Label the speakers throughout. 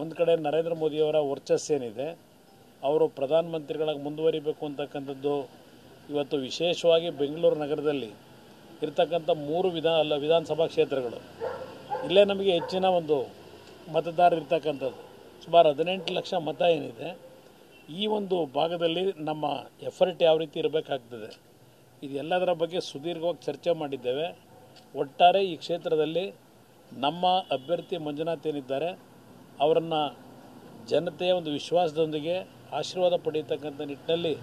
Speaker 1: ಒಂದು ಕಡೆ ನರೇಂದ್ರ ಮೋದಿಯವರ ವರ್ಚಸ್ಸೇನಿದೆ, ಅವರು ಪ್ರಧಾನಮಂತ್ರಿಗಳಾಗಿ ಮುಂದುವರಿಬೇಕು ಅಂತಕ್ಕಂಥದ್ದು ಇವತ್ತು ವಿಶೇಷವಾಗಿ ಬೆಂಗಳೂರು ನಗರದಲ್ಲಿ ಇರ್ತಕ್ಕಂಥ 3 ವಿಧಾನಸಭಾ ಕ್ಷೇತ್ರಗಳು ಇಲ್ಲೇ ನಮಗೆ ಹೆಚ್ಚಿನ ಒಂದು ಮತದಾರರು ಇರ್ತಕ್ಕಂಥದ್ದು. ಸುಮಾರು 18 ಲಕ್ಷ ಮತ ಏನಿದೆ, ಈ ಒಂದು ಭಾಗದಲ್ಲಿ ನಮ್ಮ ಎಫರ್ಟ್ ಯಾವ ರೀತಿ ಇರಬೇಕಾಗ್ತದೆ, ಇದೆಲ್ಲದರ ಬಗ್ಗೆ ಸುದೀರ್ಘವಾಗಿ ಚರ್ಚೆ ಮಾಡಿದ್ದೇವೆ. ಒಟ್ಟಾರೆ ಈ ಕ್ಷೇತ್ರದಲ್ಲಿ ನಮ್ಮ ಅಭ್ಯರ್ಥಿ ಮಂಜುನಾಥ್ ಏನಿದ್ದಾರೆ ಅವರನ್ನು ಜನತೆಯ ಒಂದು ವಿಶ್ವಾಸದೊಂದಿಗೆ ಆಶೀರ್ವಾದ ಪಡೆಯತಕ್ಕಂಥ ನಿಟ್ಟಿನಲ್ಲಿ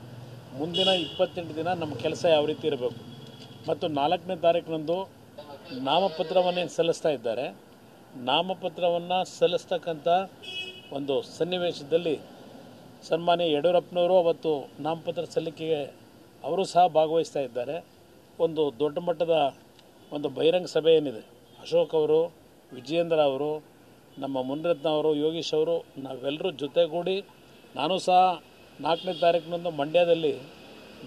Speaker 1: ಮುಂದಿನ 28 ದಿನ ನಮ್ಮ ಕೆಲಸ ಯಾವ ರೀತಿ ಇರಬೇಕು ಮತ್ತು 4ನೇ ತಾರೀಕಿನಂದು ನಾಮಪತ್ರವನ್ನೇನು ಸಲ್ಲಿಸ್ತಾ ಇದ್ದಾರೆ, ನಾಮಪತ್ರವನ್ನು ಸಲ್ಲಿಸ್ತಕ್ಕಂಥ ಒಂದು ಸನ್ನಿವೇಶದಲ್ಲಿ ಸನ್ಮಾನ್ಯ ಯಡಿಯೂರಪ್ಪನವರು ಅವತ್ತು ನಾಮಪತ್ರ ಸಲ್ಲಿಕೆಗೆ ಅವರು ಸಹ ಭಾಗವಹಿಸ್ತಾ ಇದ್ದಾರೆ. ಒಂದು ದೊಡ್ಡ ಮಟ್ಟದ ಒಂದು ಬಹಿರಂಗ ಸಭೆ ಏನಿದೆ, ಅಶೋಕ್ ಅವರು, ವಿಜಯೇಂದ್ರ ಅವರು, ನಮ್ಮ ಮುನಿರತ್ನ ಅವರು, ಯೋಗೀಶ್ ಅವರು, ನಾವೆಲ್ಲರೂ ಜೊತೆಗೂಡಿ ನಾನು ಸಹ 4ನೇ ತಾರೀಕಿನಂದು ಮಂಡ್ಯದಲ್ಲಿ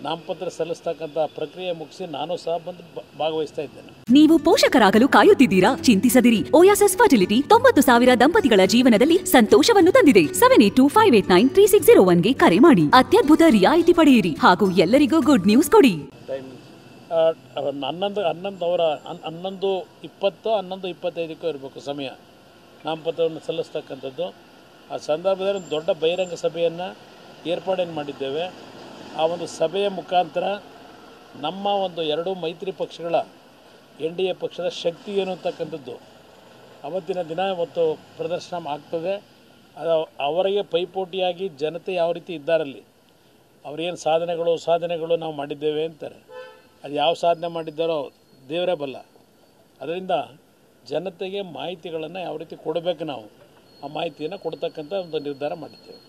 Speaker 1: ನಾಮಪತ್ರ ಸಲ್ಲಿಸ್ತಕ್ಕಂಥ ಪ್ರಕ್ರಿಯೆ ಮುಗಿಸಿ ನಾನು ಸಹ ಬಂದು ಭಾಗವಹಿಸ್ತಾ ಇದ್ದೇನೆ.
Speaker 2: ನೀವು ಪೋಷಕರಾಗಲು ಕಾಯುತ್ತಿದ್ದೀರಾ? ಚಿಂತಿಸದಿರಿ. ಓಯಾಸಿಸ್ ಫರ್ಟಿಲಿಟಿ 90,000 ದಂಪತಿಗಳ ಜೀವನದಲ್ಲಿ ಸಂತೋಷವನ್ನು ತಂದಿದೆ. 7825893601ಗೆ ಕರೆ ಮಾಡಿ. ಅತ್ಯದ್ಭುತ ರಿಯಾಯಿತಿ ಪಡೆಯಿರಿ ಹಾಗೂ ಎಲ್ಲರಿಗೂ ಗುಡ್ ನ್ಯೂಸ್ ಕೊಡಿ.
Speaker 1: 11:25 ಇರಬೇಕು ಸಮಯ ನಾಮಪತ್ರವನ್ನು ಸಲ್ಲಿಸ್ತಕ್ಕಂಥದ್ದು. ಆ ಸಂದರ್ಭದಲ್ಲಿ ಒಂದು ದೊಡ್ಡ ಬಹಿರಂಗ ಸಭೆಯನ್ನು ಏರ್ಪಾಡೇನು ಮಾಡಿದ್ದೇವೆ. ಆ ಒಂದು ಸಭೆಯ ಮುಖಾಂತರ ನಮ್ಮ ಒಂದು 2 ಮೈತ್ರಿ ಪಕ್ಷಗಳ NDA ಪಕ್ಷದ ಶಕ್ತಿ ಏನು ಅಂತಕ್ಕಂಥದ್ದು ಅವತ್ತಿನ ದಿನ ಇವತ್ತು ಪ್ರದರ್ಶನ ಆಗ್ತದೆ. ಅದು ಅವರಿಗೆ ಪೈಪೋಟಿಯಾಗಿ ಜನತೆ ಯಾವ ರೀತಿ ಇದ್ದಾರಲ್ಲಿ, ಅವರೇನು ಸಾಧನೆಗಳು ನಾವು ಮಾಡಿದ್ದೇವೆ ಅಂತಾರೆ. ಅದು ಯಾವ ಸಾಧನೆ ಮಾಡಿದ್ದಾರೋ ದೇವರೇ ಬಲ್ಲ. ಅದರಿಂದ ಜನತೆಗೆ ಮಾಹಿತಿಗಳನ್ನು ಯಾವ ರೀತಿ ಕೊಡಬೇಕು, ನಾವು ಆ ಮಾಹಿತಿಯನ್ನು ಕೊಡ್ತಕ್ಕಂಥ ಒಂದು ನಿರ್ಧಾರ ಮಾಡಿದ್ದೇವೆ.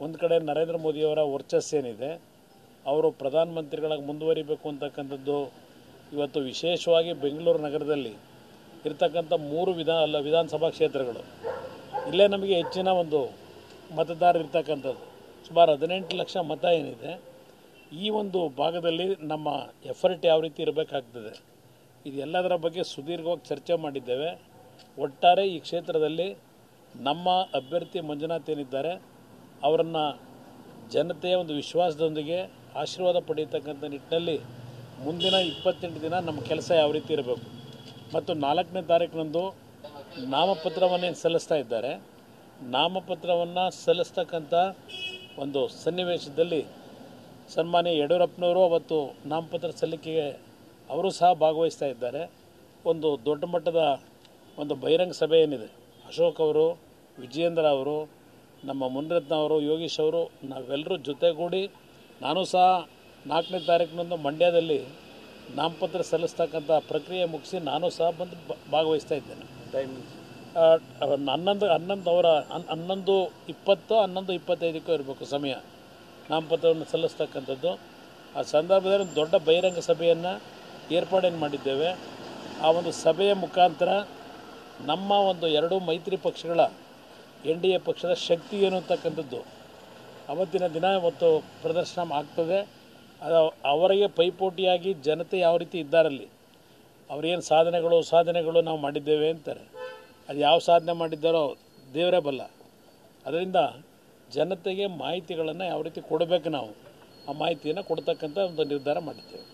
Speaker 1: ಒಂದು ಕಡೆ ನರೇಂದ್ರ ಮೋದಿಯವರ ವರ್ಚಸ್ಸೇನಿದೆ, ಅವರು ಪ್ರಧಾನಮಂತ್ರಿಗಳಾಗಿ ಮುಂದುವರಿಬೇಕು ಅಂತಕ್ಕಂಥದ್ದು ಇವತ್ತು ವಿಶೇಷವಾಗಿ ಬೆಂಗಳೂರು ನಗರದಲ್ಲಿ ಇರ್ತಕ್ಕಂಥ 3 ವಿಧಾನಸಭಾ ಕ್ಷೇತ್ರಗಳು ಇಲ್ಲೇ ನಮಗೆ ಹೆಚ್ಚಿನ ಒಂದು ಮತದಾರರು ಇರ್ತಕ್ಕಂಥದ್ದು. ಸುಮಾರು 18 ಲಕ್ಷ ಮತ ಏನಿದೆ, ಈ ಒಂದು ಭಾಗದಲ್ಲಿ ನಮ್ಮ ಎಫರ್ಟ್ ಯಾವ ರೀತಿ ಇರಬೇಕಾಗ್ತದೆ, ಇದೆಲ್ಲದರ ಬಗ್ಗೆ ಸುದೀರ್ಘವಾಗಿ ಚರ್ಚೆ ಮಾಡಿದ್ದೇವೆ. ಒಟ್ಟಾರೆ ಈ ಕ್ಷೇತ್ರದಲ್ಲಿ ನಮ್ಮ ಅಭ್ಯರ್ಥಿ ಮಂಜುನಾಥ್ ಏನಿದ್ದಾರೆ ಅವರನ್ನು ಜನತೆಯ ಒಂದು ವಿಶ್ವಾಸದೊಂದಿಗೆ ಆಶೀರ್ವಾದ ಪಡೆಯತಕ್ಕಂಥ ನಿಟ್ಟಿನಲ್ಲಿ ಮುಂದಿನ 28 ದಿನ ನಮ್ಮ ಕೆಲಸ ಯಾವ ರೀತಿ ಇರಬೇಕು ಮತ್ತು 4ನೇ ತಾರೀಕಿನಂದು ನಾಮಪತ್ರವನ್ನೇನು ಸಲ್ಲಿಸ್ತಾ ಇದ್ದಾರೆ, ನಾಮಪತ್ರವನ್ನು ಸಲ್ಲಿಸ್ತಕ್ಕಂಥ ಒಂದು ಸನ್ನಿವೇಶದಲ್ಲಿ ಸನ್ಮಾನ್ಯ ಯಡಿಯೂರಪ್ಪನವರು ಅವತ್ತು ನಾಮಪತ್ರ ಸಲ್ಲಿಕೆಗೆ ಅವರು ಸಹ ಭಾಗವಹಿಸ್ತಾ ಇದ್ದಾರೆ. ಒಂದು ದೊಡ್ಡ ಮಟ್ಟದ ಒಂದು ಬಹಿರಂಗ ಸಭೆ ಏನಿದೆ, ಅಶೋಕ್ ಅವರು, ವಿಜಯೇಂದ್ರ ಅವರು, ನಮ್ಮ ಮುನಿರತ್ನ ಅವರು, ಯೋಗೀಶ್ ಅವರು, ನಾವೆಲ್ಲರೂ ಜೊತೆಗೂಡಿ ನಾನು ಸಹ 4ನೇ ತಾರೀಕಿನಂದು ಮಂಡ್ಯದಲ್ಲಿ ನಾಮಪತ್ರ ಸಲ್ಲಿಸ್ತಕ್ಕಂಥ ಪ್ರಕ್ರಿಯೆ ಮುಗಿಸಿ ನಾನು ಸಹ ಬಂದು ಭಾಗವಹಿಸ್ತಾ ಇದ್ದೇನೆ. 11:25 ಇರಬೇಕು ಸಮಯ ನಾಮಪತ್ರವನ್ನು ಸಲ್ಲಿಸ್ತಕ್ಕಂಥದ್ದು. ಆ ಸಂದರ್ಭದಲ್ಲಿ ಒಂದು ದೊಡ್ಡ ಬಹಿರಂಗ ಸಭೆಯನ್ನು ಏರ್ಪಾಡೇನು ಮಾಡಿದ್ದೇವೆ. ಆ ಒಂದು ಸಭೆಯ ಮುಖಾಂತರ ನಮ್ಮ ಒಂದು 2 ಮೈತ್ರಿ ಪಕ್ಷಗಳ NDA ಪಕ್ಷದ ಶಕ್ತಿ ಏನು ಅಂತಕ್ಕಂಥದ್ದು ಅವತ್ತಿನ ದಿನ ಇವತ್ತು ಪ್ರದರ್ಶನ ಆಗ್ತದೆ. ಅದು ಅವರಿಗೆ ಪೈಪೋಟಿಯಾಗಿ ಜನತೆ ಯಾವ ರೀತಿ ಇದ್ದಾರಲ್ಲಿ, ಅವರೇನು ಸಾಧನೆಗಳು ನಾವು ಮಾಡಿದ್ದೇವೆ ಅಂತಾರೆ. ಅದು ಯಾವ ಸಾಧನೆ ಮಾಡಿದ್ದಾರೋ ದೇವರೇ ಬಲ್ಲ. ಅದರಿಂದ ಜನತೆಗೆ ಮಾಹಿತಿಗಳನ್ನು ಯಾವ ರೀತಿ ಕೊಡಬೇಕು, ನಾವು ಆ ಮಾಹಿತಿಯನ್ನು ಕೊಡ್ತಕ್ಕಂಥ ಒಂದು ನಿರ್ಧಾರ ಮಾಡಿದ್ದೇವೆ.